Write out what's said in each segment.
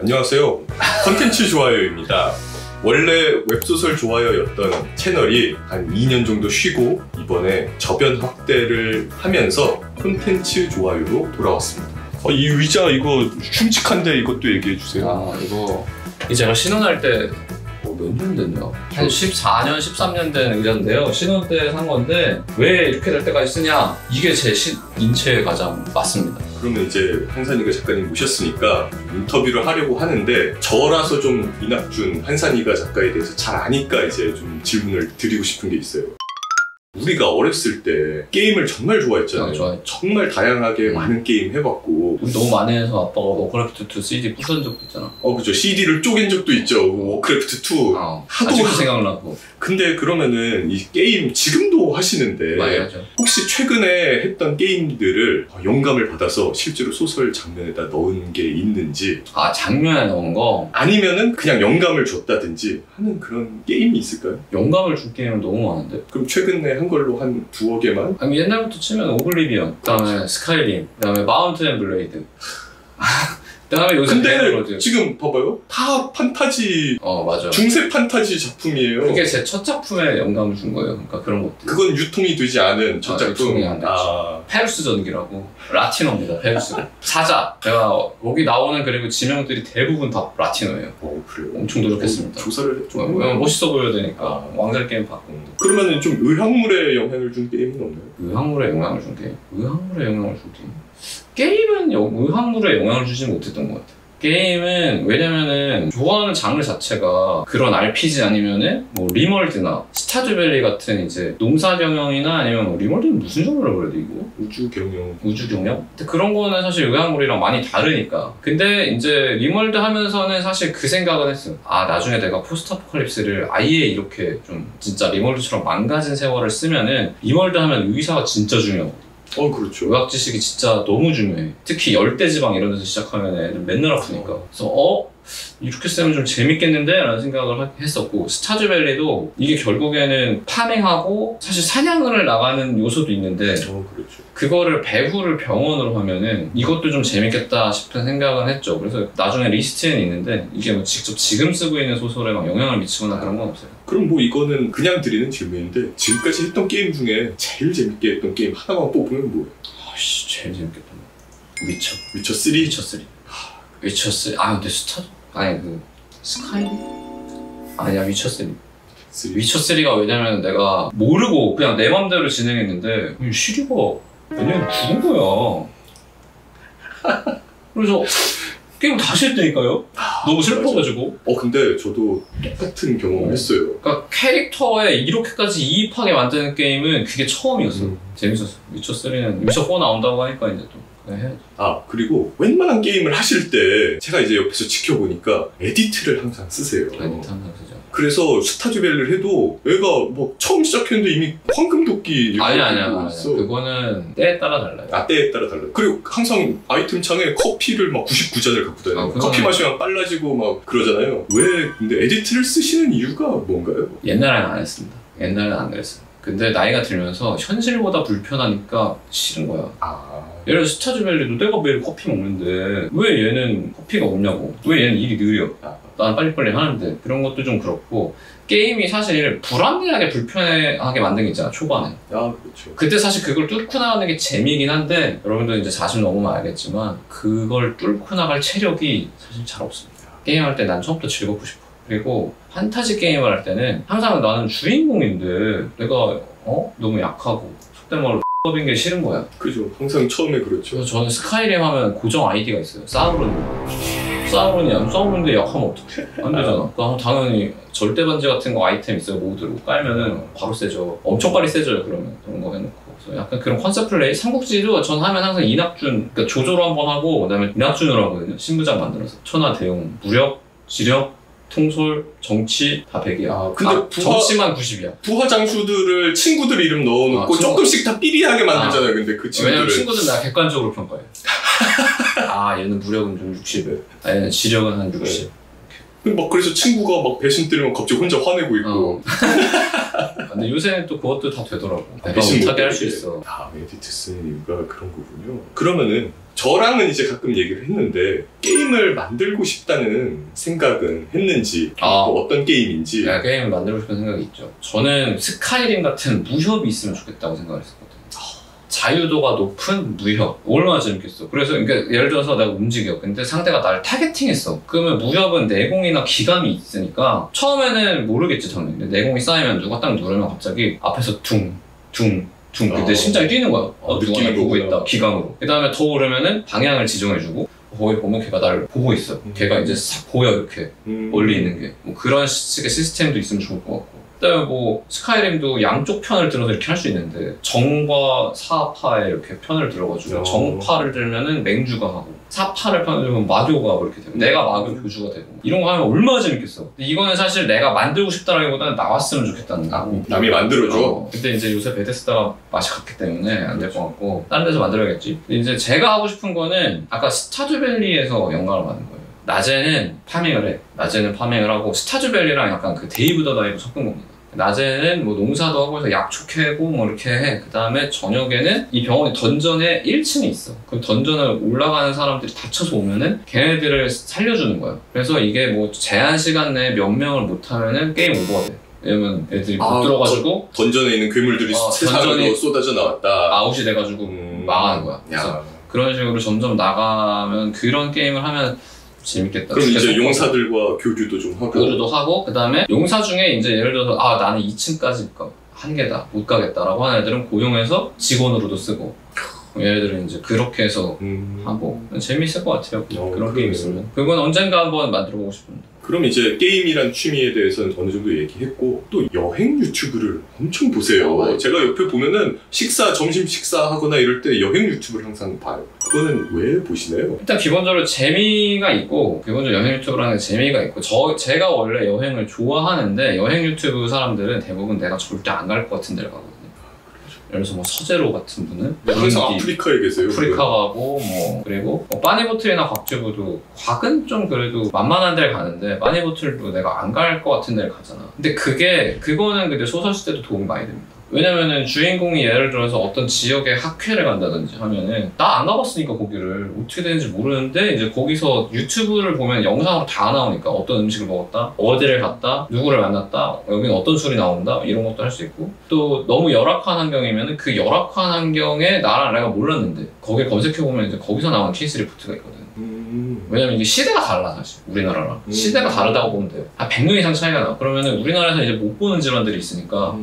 안녕하세요. 컨텐츠 좋아요입니다. 원래 웹소설 좋아요였던 채널이 한 2년 정도 쉬고 이번에 저변 확대를 하면서 콘텐츠 좋아요로 돌아왔습니다. 이 의자 이거 흉측한데 이것도 얘기해 주세요. 이거 제가 신혼할 때 몇 년 됐나? 한 14년, 13년 된 의자인데요. 신혼 때 산 건데 왜 이렇게 될 때까지 쓰냐? 이게 제 인체에 가장 맞습니다. 그러면 이제 한산이가 작가님 모셨으니까 인터뷰를 하려고 하는데 저라서 좀 이낙준 한산이가 작가에 대해서 잘 아니까 이제 좀 질문을 드리고 싶은 게 있어요. 우리가 어렸을 때 게임을 정말 좋아했잖아요. 좋아했죠. 정말 다양하게 많은 게임 해봤고 우리 너무 많이 해서 아빠가 워크래프트 2 CD 부순 적도 있잖아. 그죠. CD를 쪼갠 적도 있죠. 워크래프트 2 하도 아직도 생각나고. 근데 그러면은 이 게임 지금도 하시는데 많이 하죠. 혹시 최근에 했던 게임들을 영감을 받아서 실제로 소설 장면에다 넣은 게 있는지, 장면에 넣은 거? 아니면은 그냥 영감을 줬다든지 하는 그런 게임이 있을까요? 영감을 준 게임은 너무 많은데? 그럼 최근에 한 걸로 한 두어 개만? 아니 옛날부터 치면 오블리비언, 그 다음에 스카이림, 그 다음에 마운트 앤 블레이드. 그다음에 요새 근데 지금 봐봐요. 다 판타지, 맞아. 중세 판타지 작품이에요. 그게 제 첫 작품에 영감을 준 거예요. 그러니까 그런 것들. 그건 유통이 되지 않은 첫 작품. 유통이 안 됐죠. 페루스 전기라고. 라틴어입니다. 페루스. 사자. 제가 여기 나오는 그리고 지명들이 대부분 다 라틴어예요. 그래요? 엄청 노력했습니다. 조사를 좀. 멋있어 보여야 되니까. 왕자의 게임 받고. 그러면은 좀 의학물에 영향을 준 게임은 없나요? 의학물에 영향을 준 게임? 의학물에 영향을 준 게임? 게임은 의학물에 영향을 주지 못했던 것 같아요. 게임은 왜냐면은 좋아하는 장르 자체가 그런 RPG 아니면은 뭐 리멀드나 스타듀밸리 같은 이제 농사 경영이나 아니면 뭐 리멀드는 무슨 장르라고 그래야 돼 이거? 우주 경영? 근데 그런 거는 사실 의학물이랑 많이 다르니까. 근데 이제 리멀드 하면서는 사실 그 생각은 했어요. 나중에 내가 포스트 아포칼립스를 아예 이렇게 좀 진짜 리멀드처럼 망가진 세월을 쓰면은 리멀드 하면 의사가 진짜 중요하거든. 그렇죠. 의학 지식이 진짜 너무 중요해. 특히 열대지방 이런 데서 시작하면 애들 맨날 아프니까. 그래서 이렇게 쓰면 좀 재밌겠는데? 라는 생각을 했었고, 스타듀밸리도 이게 결국에는 파밍하고 사실 사냥을 나가는 요소도 있는데 그렇죠. 그거를 배후를 병원으로 하면은 이것도 좀 재밌겠다 싶은 생각은 했죠. 그래서 나중에 리스트에는 있는데 이게 뭐 직접 지금 쓰고 있는 소설에 막 영향을 미치거나 그런 건 없어요. 그럼 뭐 이거는 그냥 드리는 질문인데 지금까지 했던 게임 중에 제일 재밌게 했던 게임 하나만 뽑으면 뭐예요? 제일 재밌겠던 거 위쳐 3? 위쳐 3. 근데 스카이? 아니야, 위쳐 3. 위쳐 3가 왜냐면 내가 모르고 그냥 내 맘대로 진행했는데 시리가 몇 년 죽은 거야. 그래서 게임을 다시 했다니까요? 너무 슬퍼가지고. 근데 저도 똑같은 경험을 했어요. 그러니까 캐릭터에 이렇게까지 이입하게 만드는 게임은 그게 처음이었어. 재밌었어. 위쳐 3는 위쳐 4 나온다고 하니까 이제 또 해야지. 그리고 웬만한 게임을 하실 때 제가 이제 옆에서 지켜보니까 에디트를 항상 쓰세요. 에디트 항상 쓰죠. 그래서 스타듀밸리를 해도 얘가 뭐 처음 시작했는데 이미 황금도끼 아니야. 그거는 때에 따라 달라요. 때에 따라 달라요. 그리고 항상 아이템 창에 커피를 막 99잔을 갖고 다녀요. 커피 마시면 빨라지고 막 그러잖아요. 왜 근데 에디트를 쓰시는 이유가 뭔가요? 옛날에는 안 했습니다. 옛날에는 안 그랬어요. 근데 나이가 들면서 현실보다 불편하니까 싫은 거야. 예를 들어 스타듀밸리도 내가 매일 커피 먹는데 왜 얘는 커피가 없냐고. 왜 얘는 일이 느려. 나는 빨리빨리 하는데. 그런 것도 좀 그렇고, 게임이 사실 불합리하게 불편하게 만든 게 있잖아, 초반에. 그렇죠. 그때 사실 그걸 뚫고 나가는 게 재미긴 한데, 여러분들 이제 자신 넘으면 알겠지만 그걸 뚫고 나갈 체력이 사실 잘 없습니다. 게임할 때 난 처음부터 즐겁고 싶어. 그리고 판타지 게임을 할 때는 항상 나는 주인공인데 내가 너무 약하고 속된 말로 X인 게 싫은 거야. 그죠. 항상 처음에 그렇죠. 그래서 저는 스카이림 하면 고정 아이디가 있어요. 싸우는데 약하면 어떡해? 안 되잖아. 그러니까 당연히 절대 반지 같은 거 아이템 있어요. 모드로 깔면은 바로 세져. 엄청 빨리 세져요. 그러면 그런 거 해놓고. 그래서 약간 그런 컨셉 플레이. 삼국지도 전 하면 항상 이낙준, 그러니까 조조로 한번 하고 그다음에 이낙준으로 하거든요. 신부작 만들어서 천하 대용, 무력, 지력, 통솔, 정치 다 100이야. 근데 정치만 90이야. 부하 장수들을 친구들 이름 넣어놓고 조금씩 다 삐리하게 만들잖아요. 근데 그 친구들을. 왜냐면 친구들은 나 객관적으로 평가해. 얘는 무력은 좀 60. 얘는 지력은 한 60. 막 그래서 친구가 막 배신 때리면 갑자기 혼자 화내고 있고. 근데 요새는 또 그것도 다 되더라고. 내가 배신 못하게 할 수 못하게. 있어. 에디트 쓰는 이유가 그런 거군요. 그러면은 저랑은 이제 가끔 얘기를 했는데 게임을 만들고 싶다는 생각은 했는지 또 어떤 게임인지. 내가 게임을 만들고 싶은 생각이 있죠. 저는 스카이림 같은 무협이 있으면 좋겠다고 생각했었거든. 자유도가 높은 무협 얼마나 재밌겠어. 그래서 그러니까 예를 들어서 내가 움직여. 근데 상대가 나를 타겟팅했어. 그러면 무협은 내공이나 기감이 있으니까 처음에는 모르겠지 당연히. 근데 내공이 쌓이면 누가 딱 누르면 갑자기 앞에서 둥 근데 심장이 뛰는 거야. 누가 날 보고 있다. 기감으로. 그 다음에 더 오르면은 방향을 지정해주고 거기 보면 걔가 나를 보고 있어. 걔가 이제 싹 보여 이렇게 멀리 있는 게. 뭐 그런 식의 시스템도 있으면 좋을 것 같고. 그다음에 뭐 스카이림도 양쪽 편을 들어서 이렇게 할 수 있는데 정과 사파에 이렇게 편을 들어가지고 정파를 들면은 맹주가 하고 사파를 편을 들면 마교가 이렇게 되고 내가 마교 교주가 되고 이런 거 하면 얼마나 재밌겠어. 근데 이거는 사실 내가 만들고 싶다라기보다는 나왔으면 좋겠다는 거. 남이 만들어줘. 근데 이제 요새 베데스다가 맛이 갔기 때문에 안 될 것 같고 다른 데서 만들어야겠지. 근데 이제 제가 하고 싶은 거는 아까 스타듀밸리에서 영감을 받은 거예요. 낮에는 파밍을 하고 스타듀밸리랑 약간 그 데이브 더 다이브 섞은 겁니다. 낮에는 뭐 농사도 하고 해서 약초 캐고 뭐 이렇게 해. 그 다음에 저녁에는 이 병원이 던전에 1층에 있어. 그럼 던전을 올라가는 사람들이 다쳐서 오면은 걔네들을 살려주는 거야. 그래서 이게 뭐 제한 시간 내에 몇 명을 못하면은 게임 오버가 돼. 왜냐면 애들이 못 들어가지고 던전에 있는 괴물들이 세상으로 쏟아져 나왔다. 아웃이 돼가지고 망하는 거야. 그래서 그런 식으로 점점 나가면 그런 게임을 하면 재밌겠다. 그럼 이제 용사들과 교류도 좀 하고. 그 다음에 용사 중에 이제 예를 들어서 나는 2층까지 한계다 못 가겠다라고 하는 애들은 고용해서 직원으로도 쓰고 얘네들은 이제 그렇게 해서 하고 재밌을 것 같아요. 그런 게임 있으면. 그건 언젠가 한번 만들어보고 싶은데. 그럼 이제 게임이란 취미에 대해서는 어느 정도 얘기했고 또 여행 유튜브를 엄청 보세요. 제가 옆에 보면은 점심 식사하거나 이럴 때 여행 유튜브를 항상 봐요. 그거는 왜 보시나요? 일단 기본적으로 재미가 있고 기본적으로 여행 유튜브라는 재미가 있고 제가 원래 여행을 좋아하는데 여행 유튜브 사람들은 대부분 내가 절대 안 갈 것 같은 데를 가거든요. 예를 들어서 뭐 서재로 같은 분은 항상 아프리카에 계세요. 아프리카 가고 뭐 그리고 빠니보틀이나 곽튜브도 곽은 좀 그래도 만만한 데를 가는데 빠니보틀도 내가 안 갈 것 같은 데를 가잖아. 근데 그거는 근데 소설 쓸 때도 도움이 많이 됩니다. 왜냐면은 주인공이 예를 들어서 어떤 지역에 학회를 간다든지 하면은 나 안 가봤으니까 거기를 어떻게 되는지 모르는데 이제 거기서 유튜브를 보면 영상으로 다 나오니까 어떤 음식을 먹었다, 어디를 갔다, 누구를 만났다, 여기는 어떤 술이 나온다 이런 것도 할 수 있고 또 너무 열악한 환경이면은 그 열악한 환경에 내가 몰랐는데 거기에 검색해보면 이제 거기서 나온 케이스 리포트가 있거든. 왜냐면 이게 시대가 달라 사실 우리나라랑 시대가 다르다고 보면 돼요. 한 100년 이상 차이가 나. 그러면은 우리나라에서 이제 못 보는 질환들이 있으니까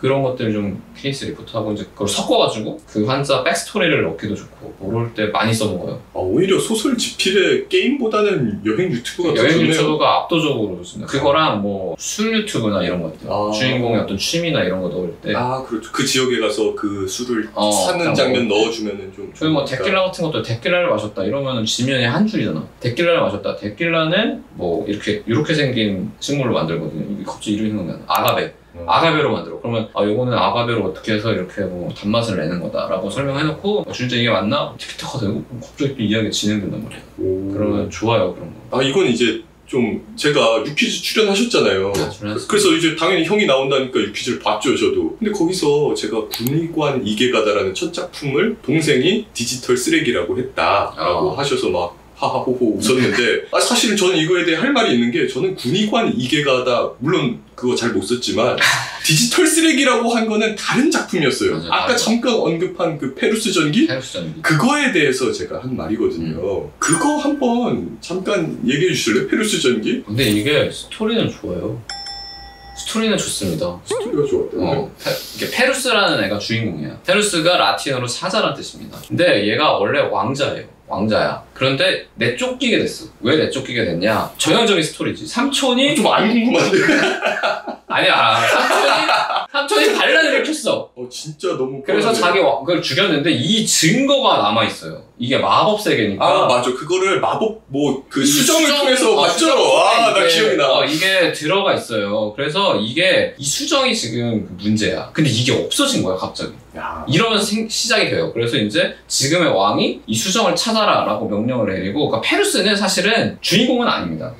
그런 것들 좀 케이스 리포트하고 이제 그걸 섞어가지고 그 환자 백스토리를 넣기도 좋고 모를 때 많이 써먹어요. 오히려 소설 집필에 게임보다는 여행 유튜브가 더 여행 좋네요. 유튜브가 압도적으로 좋습니다. 그거랑 뭐 술 유튜브나 이런 것들 주인공의 어떤 취미나 이런 거 넣을 때 그렇죠. 그 지역에 가서 그 술을 사는 그냥 장면 넣어주면은 좀 저희 뭐 데킬라 같은 것도 데킬라를 마셨다 이러면은 지면이 한 줄이잖아. 데킬라를 마셨다. 데킬라는 뭐 이렇게 생긴 식물로 만들거든요. 이게 갑자기 이름이 생각나. 아가베로 만들어. 그러면 요거는 아가베로 어떻게 해서 이렇게 뭐 단맛을 내는 거다라고 설명해놓고 진짜 이게 맞나? 티키타카 되고 갑자기 또 이야기가 진행된단 말이야. 그러면 좋아요 그런 거. 이건 이제 좀 제가 유퀴즈 출연하셨잖아요. 그래서 이제 당연히 형이 나온다니까 유퀴즈를 봤죠 저도. 근데 거기서 제가 군의관 이계가다라는 첫 작품을 동생이 디지털 쓰레기라고 했다라고 하셔서 막 하하호호 웃었는데 사실은 저는 이거에 대해 할 말이 있는 게 저는 군의관 이계가다 물론 그거 잘 못 썼지만 디지털 쓰레기라고 한 거는 다른 작품이었어요. 맞아, 아까 잠깐 언급한 그 페루스 전기? 그거에 대해서 제가 한 말이거든요. 그거 한번 잠깐 얘기해 주실래요? 페루스 전기? 근데 이게 스토리는 좋아요. 스토리는 좋습니다. 스토리가 좋았대요. 이게 페루스라는 애가 주인공이야. 페루스가 라틴어로 사자란 뜻입니다. 근데 얘가 원래 왕자야. 그런데 내쫓기게 됐어. 왜 내쫓기게 됐냐? 전형적인 스토리지. 삼촌이 좀 안 궁금한데. 아니야. 삼촌이 반란을 일으켰어. 진짜 너무. 그래서 그걸 죽였는데 이 증거가 남아 있어요. 이게 마법 세계니까. 맞아. 그거를 마법 수정을 통해서 맞죠. 나 기억이 나. 이게 들어가 있어요. 그래서 이 수정이 지금 문제야. 근데 이게 없어진 거야 갑자기. 이러면서 시작이 돼요. 그래서 이제 지금의 왕이 이 수정을 찾아라라고 명령을 내리고, 그러니까 페루스는 사실은 주인공은 아닙니다.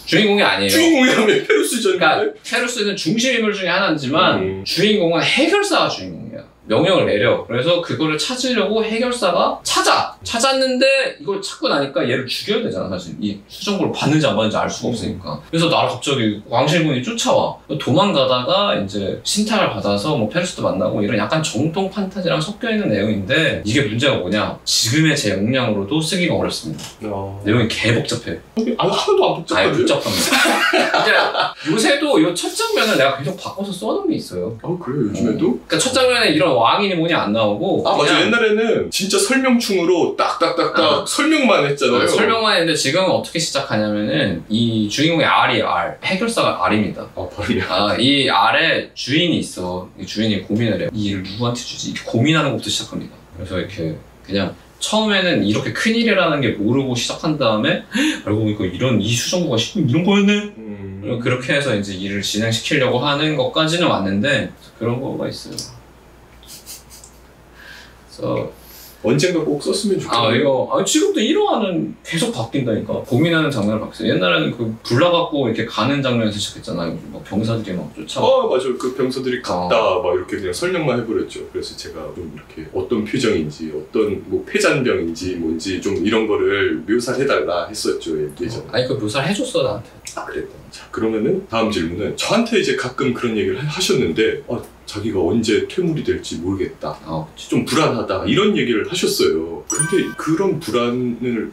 주인공이 아니에요. 주인공이라면 페루스전인데. 그러니까 페루스는 중심 인물 중에 하나지만 주인공은 해결사가 주인공이야. 명령을 내려. 그래서 그거를 찾으려고 해결사가 찾았는데 이걸 찾고 나니까 얘를 죽여야 되잖아 사실. 이 수정보를 받는지 안 받는지 알 수가 없으니까. 그래서 나를 갑자기 왕실군이 쫓아와. 도망가다가 이제 신탁을 받아서 뭐 페루스도 만나고 이런 약간 정통 판타지랑 섞여있는 내용인데 이게 문제가 뭐냐, 지금의 제 역량으로도 쓰기가 어렵습니다. 내용이 개 복잡해. 하나도 안 복잡하죠? 아예 복잡합니다. 이제 요새도 이 첫 장면을 내가 계속 바꿔서 써놓은 게 있어요. 그래요? 요즘에도? 그러니까 첫 장면에 이런 왕이니 뭐니 안 나오고 맞아. 옛날에는 진짜 설명충으로 딱딱딱딱 설명만 했잖아요. 설명만 했는데 지금은 어떻게 시작하냐면은 이 주인공이 R이에요. R. 해결사가 R입니다. 발음이야. 이 R에 주인이 있어. 이 주인이 고민을 해요. 이 일을 누구한테 주지? 이렇게 고민하는 것부터 시작합니다. 그래서 이렇게 그냥 처음에는 이렇게 큰일이라는 게 모르고 시작한 다음에 알고 보니까 이 수정보가 이런 거였네? 그렇게 해서 이제 일을 진행시키려고 하는 것까지는 왔는데 그런 거가 있어요. 그래서 언젠가 꼭 썼으면 좋겠네요. 지금도 1화는 계속 바뀐다니까. 고민하는 장면을 바뀌었어요. 옛날에는 그 불나갖고 이렇게 가는 장면에서 시작했잖아요. 막 병사들이 막 쫓아와. 맞아요. 그 병사들이 갔다 막 이렇게 그냥 설명만 해버렸죠. 그래서 제가 좀 이렇게 어떤 표정인지, 어떤 뭐 폐잔병인지 뭔지 좀 이런 거를 묘사해달라 했었죠. 예전에. 그 묘사를 해줬어 나한테. 그랬다. 자, 그러면은 다음 질문은 저한테 이제 가끔 그런 얘기를 하셨는데 자기가 언제 퇴물이 될지 모르겠다. 좀 불안하다. 이런 얘기를 하셨어요. 근데 그런 불안을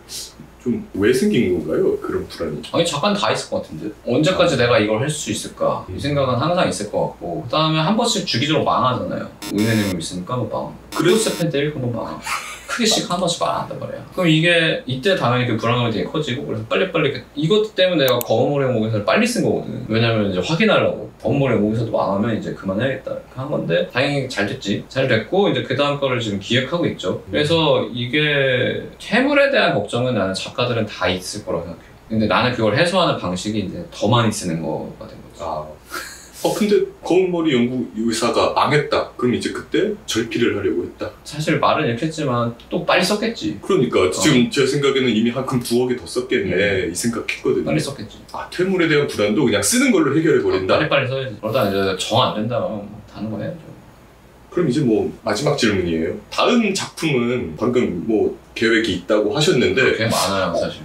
좀 왜 생긴 건가요? 그런 불안이? 잠깐 다 있을 것 같은데? 언제까지 내가 이걸 할 수 있을까? 이 생각은 항상 있을 것 같고, 그 다음에 한 번씩 주기적으로 망하잖아요. 은혜님을 믿으니까 뭐 망하고, 크로스 팬 때리고 뭐 망하고. 크게씩 한 번씩 망한단 말이야. 그럼 이때 당연히 그 불안감이 되게 커지고, 그래서 빨리빨리 이것 때문에 내가 검은머리 모기사를 빨리 쓴 거거든. 왜냐면 이제 확인하려고. 검은머리 모기사도 망하면 이제 그만해야겠다 이렇게 한 건데 다행히 잘 됐지. 잘 됐고 이제 그 다음 거를 지금 기획하고 있죠. 그래서 이게 퇴물에 대한 걱정은 나는 작가들은 다 있을 거라고 생각해. 근데 나는 그걸 해소하는 방식이 이제 더 많이 쓰는 거가 된 거지. 근데 검은머리 연구의사가 망했다. 그럼 이제 그때 절필을 하려고 했다. 사실 말은 이렇게 했지만 또 빨리 썼겠지. 그러니까 지금 제 생각에는 이미 한 금 9억이 더 썼겠네. 이 생각했거든요. 빨리 썼겠지. 퇴물에 대한 불안도 그냥 쓰는 걸로 해결해버린다. 빨리빨리 써야지. 그러다 이제 정 안 된다면 다는 거 해야죠. 그럼 이제 뭐 마지막 질문이에요. 다음 작품은 방금 뭐 계획이 있다고 하셨는데 꽤 많아요 사실.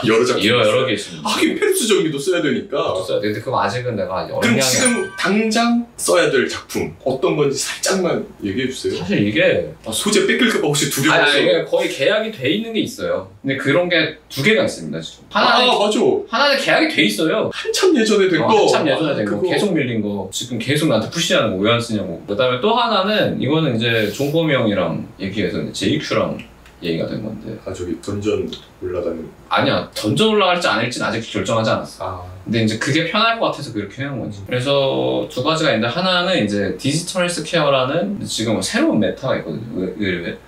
여러 작품 여러 개 있습니다. 하긴 페루스 전기도 써야 되니까. 근데 그거 아직은 내가 그럼 지금 당장 써야 될 작품 어떤 건지 살짝만 얘기해 주세요. 사실 이게 소재 뺏길까봐 혹시 두려워서. 이게 거의 계약이 돼 있는 게 있어요. 근데 그런 게 두 개가 있습니다 지금. 맞아. 하나는 계약이 돼 있어요. 한참 예전에 된 거. 한참 예전에 된 거. 계속 밀린 거. 지금 계속 나한테 푸시하는 거 왜 안 쓰냐고. 그다음에 또 하나는 이거는 이제 종범이 형이랑 얘기해서 JQ랑 얘기가 된 건데. 저기 던전 올라가는. 아니야. 던전 올라갈지 아닐지는 아직 결정하지 않았어. 근데 이제 그게 편할 것 같아서 그렇게 해놓은 거지. 그래서 두 가지가 있는데 하나는 이제 디지털 헬스케어라는 지금 새로운 메타가 있거든요.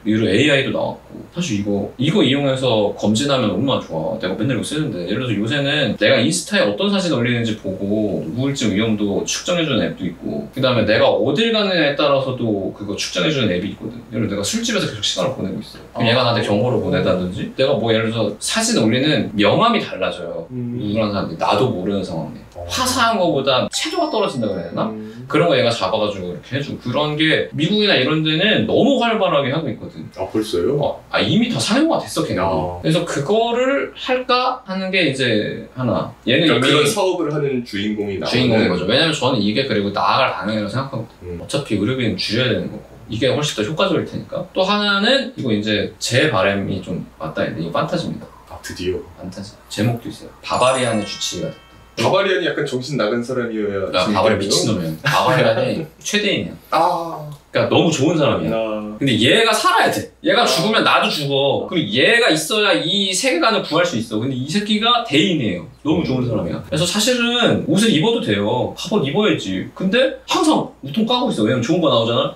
의료 AI도 나왔고. 사실 이거 이용해서 검진하면 얼마나 좋아. 내가 맨날 이거 쓰는데. 예를 들어서 요새는 내가 인스타에 어떤 사진 올리는지 보고 우울증 위험도 측정해주는 앱도 있고, 그 다음에 내가 어딜 가느냐에 따라서도 그거 측정해주는 앱이 있거든. 예를 들어 내가 술집에서 계속 시간을 보내고 있어. 그럼 얘가 나한테 경고를 보내다든지, 내가 뭐 예를 들어서 사진 올리는 명암이 달라져요. 누구라는 사람들이 나도 모르는 상황에 화사한 거보다 채도가 떨어진다고 해야 되나? 그런 거 얘가 잡아가지고 이렇게 해주고. 그런 게 미국이나 이런 데는 너무 활발하게 하고 있거든. 벌써요? 이미 다 상용화 됐어 걔네들. 그래서 그거를 할까 하는 게 이제 하나. 얘는 그러니까 이미 그런 사업을 하는 주인공인 거죠. 왜냐면 저는 이게 그리고 나아갈 방향이라고 생각하거든. 어차피 의료비는 줄여야 되는 거고 이게 훨씬 더 효과적일 테니까. 또 하나는 이거 이제 제 바람이 좀 맞다 했는데 이거 판타지입니다. 드디어 판타지. 제목도 있어요. 바바리안의 주치의가 됐다. 바바리안이 약간 정신 나간 사람이어야. 바바리안 미친놈이야. 바바리안이 최대인이야. 그러니까 너무 좋은 사람이야. 근데 얘가 살아야 돼. 얘가 죽으면 나도 죽어. 그리고 얘가 있어야 이 세계관을 구할 수 있어. 근데 이 새끼가 대인이에요. 너무 좋은 사람이야. 그래서 사실은 옷을 입어도 돼요. 갑옷 입어야지. 근데 항상 우통 까고 있어. 왜냐면 좋은 거 나오잖아.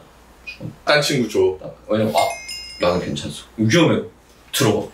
딴 친구 줘. 왜냐면 나는 괜찮소. 위험해. 들어가.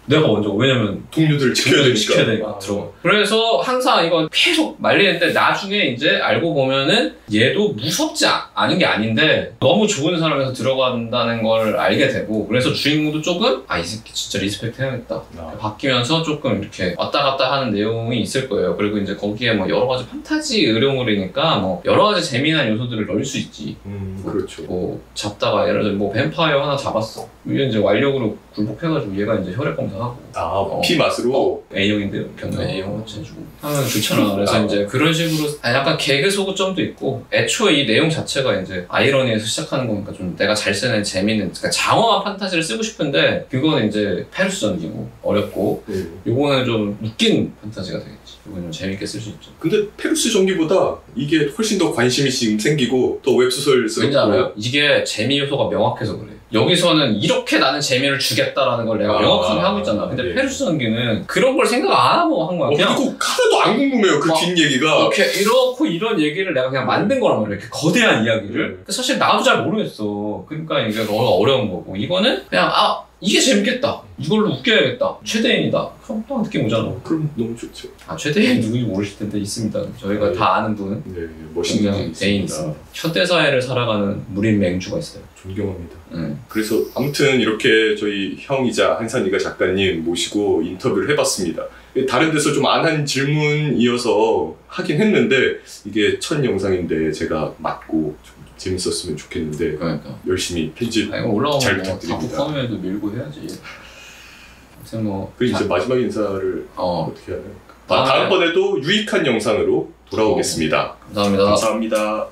내가 먼저 왜냐면 동료들을 지켜야 되니까. 지켜야 되니까 들어. 그래서 항상 이건 계속 말리는데 나중에 이제 알고 보면은 얘도 무섭지 않은 게 아닌데 너무 좋은 사람에서 들어간다는 걸 알게 되고 그래서 주인공도 조금 이 새끼 진짜 리스펙트 해야겠다 바뀌면서 조금 이렇게 왔다 갔다 하는 내용이 있을 거예요. 그리고 이제 거기에 뭐 여러 가지 판타지 의료물이니까 뭐 여러 가지 재미난 요소들을 넣을 수 있지. 그렇죠. 뭐 잡다가 예를 들어 뭐 뱀파이어 하나 잡았어. 이게 이제 완력으로 굴복해가지고 얘가 이제 혈액 검사하고 피 맛으로 A형인데 견도 A형 해주고 하면 좋잖아. 그래서 이제 그런 식으로 약간 개그 소구점도 있고 애초에 이 내용 자체가 이제 아이러니에서 시작하는 거니까 좀 내가 잘 쓰는 재미있는 그러니까 장엄한 판타지를 쓰고 싶은데 그거는 이제 페루스 전기고 어렵고 요거는 좀 웃긴 판타지가 되겠지. 요거는 좀 재밌게 쓸 수 있죠. 근데 페루스 전기보다 이게 훨씬 더 관심이 지금 생기고 더 웹소설 쓰고 왠지 알아요? 이게 재미 요소가 명확해서 그래. 여기서는 이렇게 나는 재미를 주겠다라는 걸 내가 명확하게 하고 있잖아. 근데 페루스 전기는 그런 걸 생각 안 하고 한 거야. 그냥 그리고 하나도 안 궁금해요. 그 뒷얘기가. 이렇고 이런 얘기를 내가 그냥 만든 거란 말이야. 이렇게 거대한 이야기를. 사실 나도 잘 모르겠어. 그러니까 이게 어려운 거고. 이거는 그냥 이게 재밌겠다. 이걸로 웃겨야겠다. 최대인이다. 그럼 또 느낌 오잖아. 그럼 너무 좋죠. 최대인 누군지 모르실 텐데 있습니다. 저희가 다 아는 분. 네, 멋있는 분이 대인 있습니다. 현대사회를 살아가는 무림 맹주가 있어요. 존경합니다. 그래서 아무튼 이렇게 저희 형이자 한산이가 작가님 모시고 인터뷰를 해봤습니다. 다른 데서 좀 안 한 질문이어서 하긴 했는데 이게 첫 영상인데 제가 맞고 좀 재밌었으면 좋겠는데 그러니까 열심히 편집 올라오면 잘 뭐 부탁드립니다. 다음 화면에도 밀고 해야지. 아무튼 뭐 그리고 이제 마지막 인사를 어떻게 해야 될까? 다음번에도 유익한 영상으로 돌아오겠습니다. 감사합니다. 감사합니다.